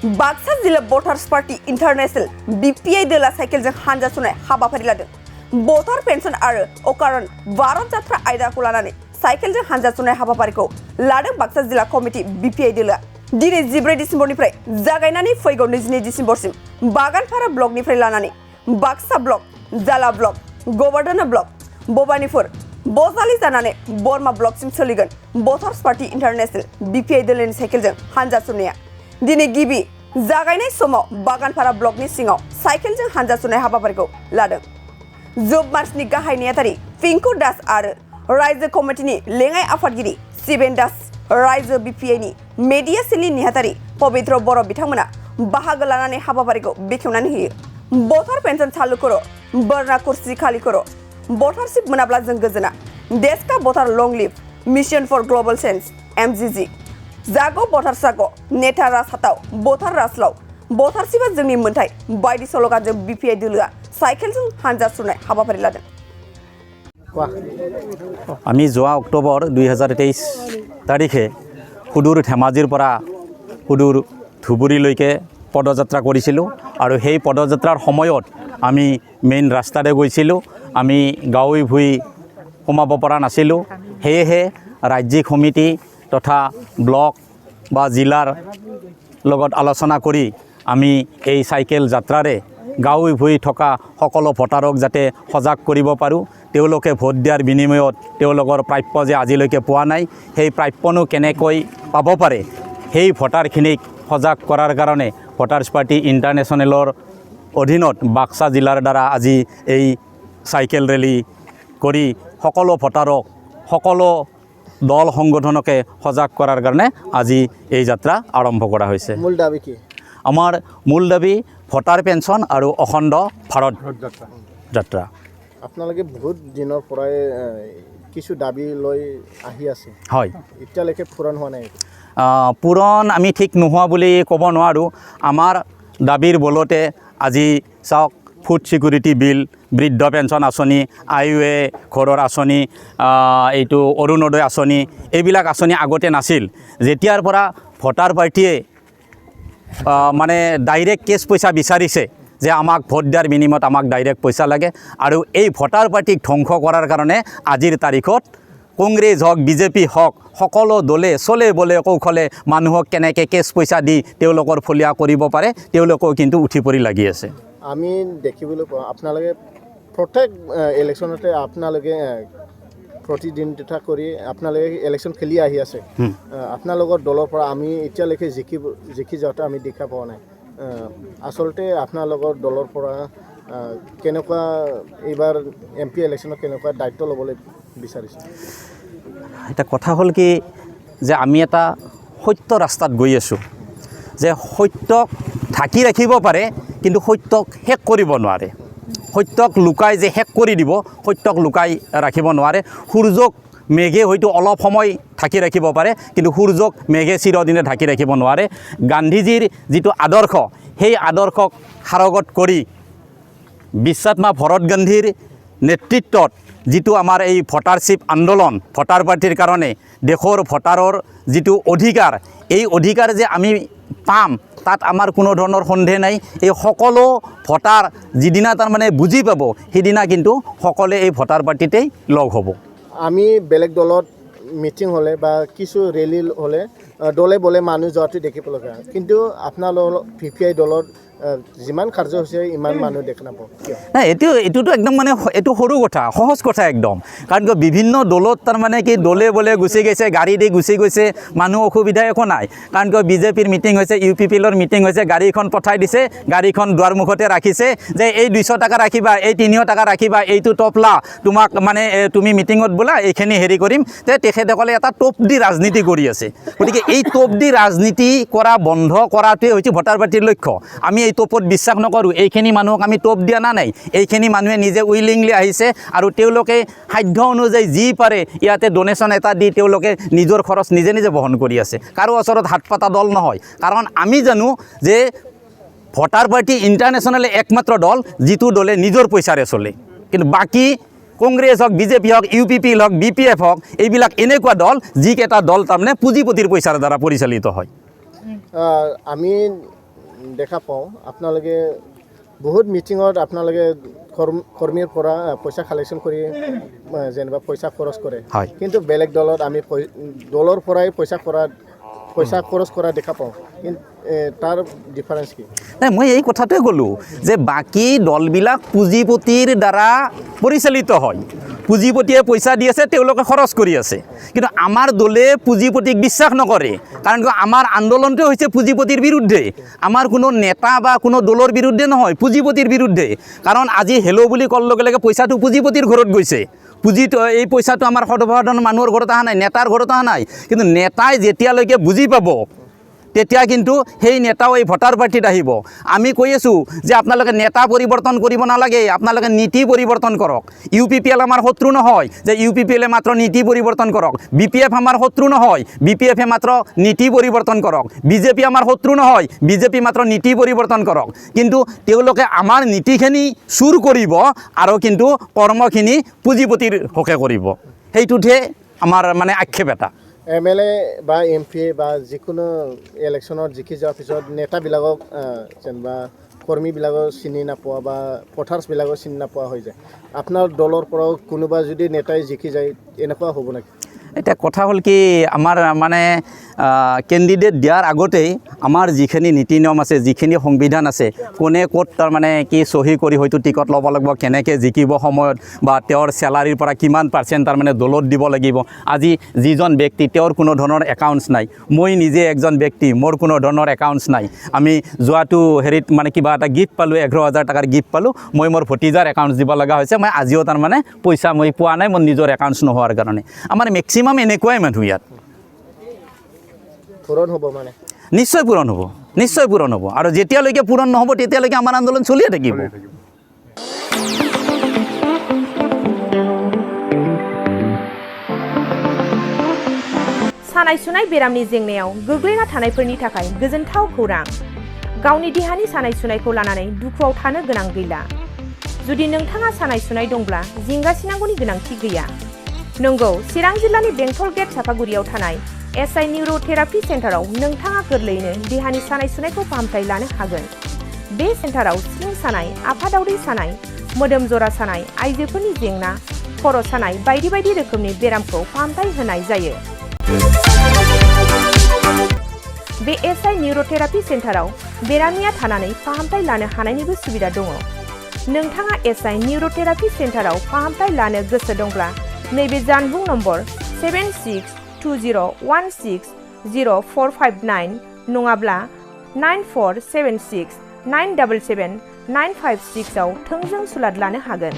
बाक्सा जिल्ला voters party international BPI दोला साइकेलजों हानजा सुनाय हाबाफारि लादों। भटार पेन्सन आरो अकारण भारत जात्रा आयदाखौ लानानै साइकेलजों हानजा सुनाय हाबाफारिखौ लादों बाक्सा जिल्ला कमिटि BPI दोला। दिनै 14 डिसेम्बरनिफ्राय जागायनानै फैगौ 22 डिसेम्बरसिम बागानपारा ब्लकनिफ्राय लानानै बाक्सा ब्लक, जाला ब्लक, गोबर्धना ब्लक, भबानिपुर, बजालि जानानै बरमा ब्लकसिम सोलिगोन भटार्स पार्टी इन्टारनेशनेल BPI दोलोनि साइकेलजों हानजा सुनाया। दिनै गिबि जागायनाय समाव बागानपारा ब्लकनि सिङाव साइकेलजों हानजा सुनाय हाबाफारिखौ लादों। जब मार्चनि गाहाय नेहाथारि पिंकु दास आरो रायजो कमिटिनि लेङाइ आफादगिरि शिवेन दास, रायजो BPI नि मेडिया सेलनि नेहाथारि पबित्र बर' बिथांमोना बाहागो लानानै हाबाफारिखौ बेखेवनानै होयो। भटार पेन्सन चालु करो, बरना कुर्सी खाली करो, भटारशिप मोनाब्ला जों गोजोना, देश का भटार लंग लिव, मिशन फर ग्लोबल चेन्ज MGG, जागो भटार सागो, नेता राजहाताव, भटार राजलाव, भटारशिपा जोंनि मोन्थाय बायदि स्ल'गानजों BPI दोलोआ साइकेलजों हानजा सुनाय हाबाफारि लादों। আমি যোৱা অক্টোবৰ 2023 তাৰিখে সুদূৰ ধেমাজিৰ পৰা সুদূৰ ধুবুৰীলৈকে পদযাত্ৰা কৰিছিলোঁ আৰু সেই পদযাত্ৰাৰ সময়ত আমি মেইন ৰাস্তাৰে গৈছিলোঁ। আমি গাঁৱে ভূঁই সোমাব পৰা নাছিলোঁ। সেয়েহে ৰাজ্যিক সমিতি তথা ব্লক বা জিলাৰ লগত আলোচনা কৰি আমি এই চাইকেল যাত্ৰাৰে গাঁৱে ভূঁই থকা সকলো ভোটাৰক যাতে সজাগ কৰিব পাৰোঁ, তেওঁলোকে ভোট দিয়াৰ বিনিময়ত তেওঁলোকৰ প্ৰাপ্য যে আজিলৈকে পোৱা নাই, সেই প্ৰাপ্যনো কেনেকৈ পাব পাৰে, সেই ভোটাৰখিনিক সজাগ কৰাৰ কাৰণে ভটাৰ্ছ পাৰ্টি ইণ্টাৰনেশ্যনেলৰ অধীনত বাক্সা জিলাৰ দ্বাৰা আজি এই চাইকেল ৰেলী কৰি সকলো ভোটাৰক, সকলো দল সংগঠনকে সজাগ কৰাৰ কাৰণে আজি এই যাত্ৰা আৰম্ভ কৰা হৈছে। মূল দাবী কি? আমাৰ মূল দাবী ভোটাৰ পেঞ্চন আৰু অখণ্ড ভাৰত যাত্ৰা। আপোনালোকে বহুত দিনৰ পৰাই কিছু দাবী লৈ আহি আছে, হয়, এতিয়ালৈকে পূৰণ হোৱা নাই। পূৰণ আমি ঠিক নোহোৱা বুলি ক'ব নোৱাৰোঁ। আমাৰ দাবীৰ বলতে আজি চাওক, ফুড ছিকিউৰিটি বিল, বৃদ্ধ পেঞ্চন আঁচনি, IUA ঘৰৰ আঁচনি, এইটো অৰুণোদয় আঁচনি, এইবিলাক আঁচনি আগতে নাছিল। যেতিয়াৰ পৰা ভোটাৰ পাৰ্টীয়ে মানে ডাইৰেক্ট কেছ পইচা বিচাৰিছে যে আমাক ভোট দিয়াৰ বিনিময়ত আমাক ডাইৰেক্ট পইচা লাগে, আৰু এই ভোটাৰ পাৰ্টিক ধ্বংস কৰাৰ কাৰণে আজিৰ তাৰিখত কংগ্ৰেছ হওক, BJP হওক, সকলো দলে চলে বলে কৌশলে মানুহক কেনেকৈ কেছ পইচা দি তেওঁলোকৰ ফলীয়া কৰিব পাৰে, তেওঁলোকেও কিন্তু উঠি পৰি লাগি আছে। আমি দেখিবলৈ পাওঁ আপোনালোকে প্ৰত্যেক ইলেকশ্যনতে আপোনালোকে প্ৰতিদ্বন্দ্বিতা কৰি আপোনালোকে ইলেকশ্যন খেলি আহি আছে। আপোনালোকৰ দলৰ পৰা আমি এতিয়ালৈকে জিকি যাওঁতে আমি দেখা পোৱা নাই। আচলতে আপোনালোকৰ দলৰ পৰা কেনেকুৱা এইবাৰ MP ইলেকশ্যনত কেনেকুৱা দায়িত্ব ল'বলৈ বিচাৰিছে? এটা কথা হ'ল কি, যে আমি এটা সত্য ৰাস্তাত গৈ আছোঁ, যে সত্যক ঢাকি ৰাখিব পাৰে কিন্তু সত্যক শেষ কৰিব নোৱাৰে। সত্যক লুকাই যে শেষ কৰি দিব, সত্যক লুকাই ৰাখিব নোৱাৰে। সূৰ্যক মেঘে হয়তো অলপ সময় ঢাকি ৰাখিব পাৰে, কিন্তু সূৰ্যক মেঘে চিৰদিনে ঢাকি ৰাখিব নোৱাৰে। গান্ধীজীৰ যিটো আদৰ্শ, সেই আদৰ্শক সাৰোগত কৰি বিশ্বত্মা ভৰত গান্ধীৰ নেতৃত্বত যিটো আমাৰ এই ভোটাৰশ্বিপ আন্দোলন, ভোটাৰ পাৰ্টিৰ কাৰণে দেশৰ ভোটাৰৰ যিটো অধিকাৰ, এই অধিকাৰ যে আমি পাম তাত আমাৰ কোনো ধৰণৰ সন্দেহ নাই। এই সকলো ভোটাৰ যিদিনা তাৰমানে বুজি পাব, সেইদিনা কিন্তু সকলোৱে এই ভোটাৰ পাৰ্টিতেই লগ হ'ব। আমি বেলেগ দলত মিটিং হ'লে বা কিছু ৰেলী হ'লে দলে বলে মানুহ যোৱাটো দেখিবলৈ পাওঁ, কিন্তু আপোনালোকৰ BPI দলত যিমান কাৰ্য হৈছে ইমান মানুহ দেখা নাপাওঁ। নাই, এইটোতো একদম মানে এইটো সৰু কথা, সহজ কথা একদম। কাৰণ কিয় বিভিন্ন দলত তাৰমানে কি দলে বলে গুচি গৈছে, গাড়ী দি গুচি গৈছে, মানুহ অসুবিধা একো নাই। কাৰণ কিয় BJPৰ মিটিং হৈছে, UPPৰ মিটিং হৈছে, গাড়ীখন পঠাই দিছে, গাড়ীখন দুৱাৰমুখতে ৰাখিছে যে এই 200 টকা ৰাখিবা, এই 300 টকা ৰাখিবা, এইটো টপলা, তোমাক মানে তুমি মিটিঙত বোলা এইখিনি হেৰি কৰিম। তেখেতসকলে এটা টপ দি ৰাজনীতি কৰি আছে। গতিকে এই টপ দি ৰাজনীতি কৰা বন্ধ কৰাটোৱে হৈছে ভোটাৰ পাৰ্টিৰ লক্ষ্য। আমি এই টপত বিশ্বাস নকৰোঁ। এইখিনি মানুহক আমি টপ দিয়া নাই, এইখিনি মানুহে নিজে উইলিংলি আহিছে আৰু তেওঁলোকে সাধ্য অনুযায়ী যি পাৰে ইয়াতে ডোনেশ্যন এটা দি তেওঁলোকে নিজৰ খৰচ নিজে নিজে বহন কৰি আছে। কাৰো ওচৰত হাত পাতা দল নহয়। কাৰণ আমি জানো যে ভোটাৰ পাৰ্টি ইণ্টাৰনেশ্যনেলে একমাত্ৰ দল যিটো দলে নিজৰ পইচাৰে চলে, কিন্তু বাকী কংগ্ৰেছ হওক, BJP হওক, UPP হওক, BPF হওক, এইবিলাক এনেকুৱা দল যিকেইটা দল তাৰমানে পুঁজিপতিৰ পইচাৰ দ্বাৰা পৰিচালিত হয়। আমি দেখা পাওঁ আপোনালোকে বহুত মিটিঙত আপোনালোকে কৰ্মীৰ পৰা পইচা কালেকশ্যন কৰি যেনিবা পইচা খৰচ কৰে হয়। কিন্তু বেলেগ দলত আমি দলৰ পৰাই পইচা খৰচ কৰা দেখা পাওঁ কিন্তু তাৰ ডিফাৰেঞ্চ কি নাই মই এই কথাটোৱে ক'লোঁ যে বাকী দলবিলাক পুঁজিপতিৰ দ্বাৰা পৰিচালিত হয় পুঁজিপতিয়ে পইচা দি আছে তেওঁলোকে খৰচ কৰি আছে কিন্তু আমাৰ দলে পুঁজিপতিক বিশ্বাস নকৰে কাৰণ আমাৰ আন্দোলনটো হৈছে পুঁজিপতিৰ বিৰুদ্ধে আমাৰ কোনো নেতা বা কোনো দলৰ বিৰুদ্ধে নহয় পুঁজিপতিৰ বিৰুদ্ধে কাৰণ আজি হেল্ল' বুলি কোৱাৰ লগে লগে পইচাটো পুঁজিপতিৰ ঘৰত গৈছে এই পইচাটো আমাৰ সৰ্বসাধাৰণ মানুহৰ ঘৰত অহা নাই নেতাৰ ঘৰত অহা নাই কিন্তু নেতাই যেতিয়ালৈকে বুজি পাব তেতিয়া কিন্তু সেই নেতাও এই ভোটাৰ পাৰ্টিত আহিব আমি কৈ আছোঁ যে আপোনালোকে নেতা পৰিৱৰ্তন কৰিব নালাগে আপোনালোকে নীতি পৰিৱৰ্তন কৰক UPPL আমাৰ শত্ৰু নহয় যে UPPL মাত্ৰ নীতি পৰিৱৰ্তন কৰক BPF আমাৰ শত্ৰু নহয় BPF মাত্ৰ নীতি পৰিৱৰ্তন কৰক BJP আমাৰ শত্ৰু নহয় BJP মাত্ৰ নীতি পৰিৱৰ্তন কৰক কিন্তু তেওঁলোকে আমাৰ নীতিখিনি চুৰ কৰিব আৰু কিন্তু কৰ্মখিনি পুঁজিপতিৰ হকে কৰিব সেইটোতহে আমাৰ মানে আক্ষেপ এটা MLA বা MP বা যিকোনো ইলেকশ্যনত জিকি যোৱাৰ পিছত নেতাবিলাকক যেনিবা কৰ্মীবিলাকক চিনি নাপোৱা বা ভোটাৰ্ছবিলাকক চিনি নাপোৱা হৈ যায় আপোনাৰ দলৰ পৰাও কোনোবা যদি নেতাই জিকি যায় এনেকুৱা হ'ব নেকি এতিয়া কথা হ'ল কি আমাৰ মানে কেণ্ডিডেট দিয়াৰ আগতেই আমাৰ যিখিনি নীতি নিয়ম আছে যিখিনি সংবিধান আছে কোনে ক'ত তাৰমানে কি চহী কৰি হয়তো টিকট ল'ব লাগিব কেনেকৈ জিকিব সময়ত বা তেওঁৰ চেলাৰীৰ পৰা কিমান পাৰ্চেণ্ট তাৰমানে দলত দিব লাগিব আজি যিজন ব্যক্তি তেওঁৰ কোনো ধৰণৰ একাউণ্টছ নাই মই নিজে একজন ব্যক্তি মোৰ কোনো ধৰণৰ একাউণ্টছ নাই আমি যোৱাটো হেৰিত মানে কিবা এটা গিফ্ট পালোঁ 11,000 টকাৰ গিফ্ট পালোঁ মই মোৰ ভতিজাৰ একাউণ্টছ দিব লগা হৈছে মই আজিও তাৰমানে পইচা মই পোৱা নাই মোৰ নিজৰ একাউণ্টছ নোহোৱাৰ কাৰণে আমাৰ মেক্সিমাম এনেকুৱাই মানুহ ইয়াত পূৰণ হ'ব মানে নিশ্চয় পূৰণ হ'ব আৰু যেতিয়ালৈকে পূৰণ নহ'ব তেতিয়ালৈকে আমাৰ আন্দোলন চলিয়ে থাকিব सानाय सुनाय बेरामनि जेंनायाव गोग्लैना थानायफोरनि थाखाय गोजोनथाव खौरां गावनि देहानि सानाय सुनायखौ लानानै दुखुआव थानो गोनां गैला जुदि नोंथाङा सानाय सुनाय दंब्ला जिंगासिनांगौनि गोनांथि गैया नंगौ चिरां जिल्लानि बेंटल गेट सापागुरियाव थानाय SI निउर'थेरापि सेन्टाराव नोंथाङा गोरलैयैनो देहानि सानाय सुनायखौ फाहामथाय लानो हागोन बे सेन्टाराव सिं सानाय आफादावदै सानाय मोदोम जरा सानाय आइजोफोरनि जेंना खर' सानाय बायदि बायदि रोखोमनि बेरामखौ फाहामथाय होनाय जायो बे SI निउर'थेरापि सेन्टाराव बेरामिया थानानै फाहामथाय लानो हानायनिबो सुबिदा दङ नोंथाङा SI निउर'थेरापि सेन्टाराव फाहामथाय लानो गोसो दंब्ला नैबे जानबुं नम्बर 7620160459 नङाब्ला 9476977956 आव थोंजों सुलाद लानो हागोन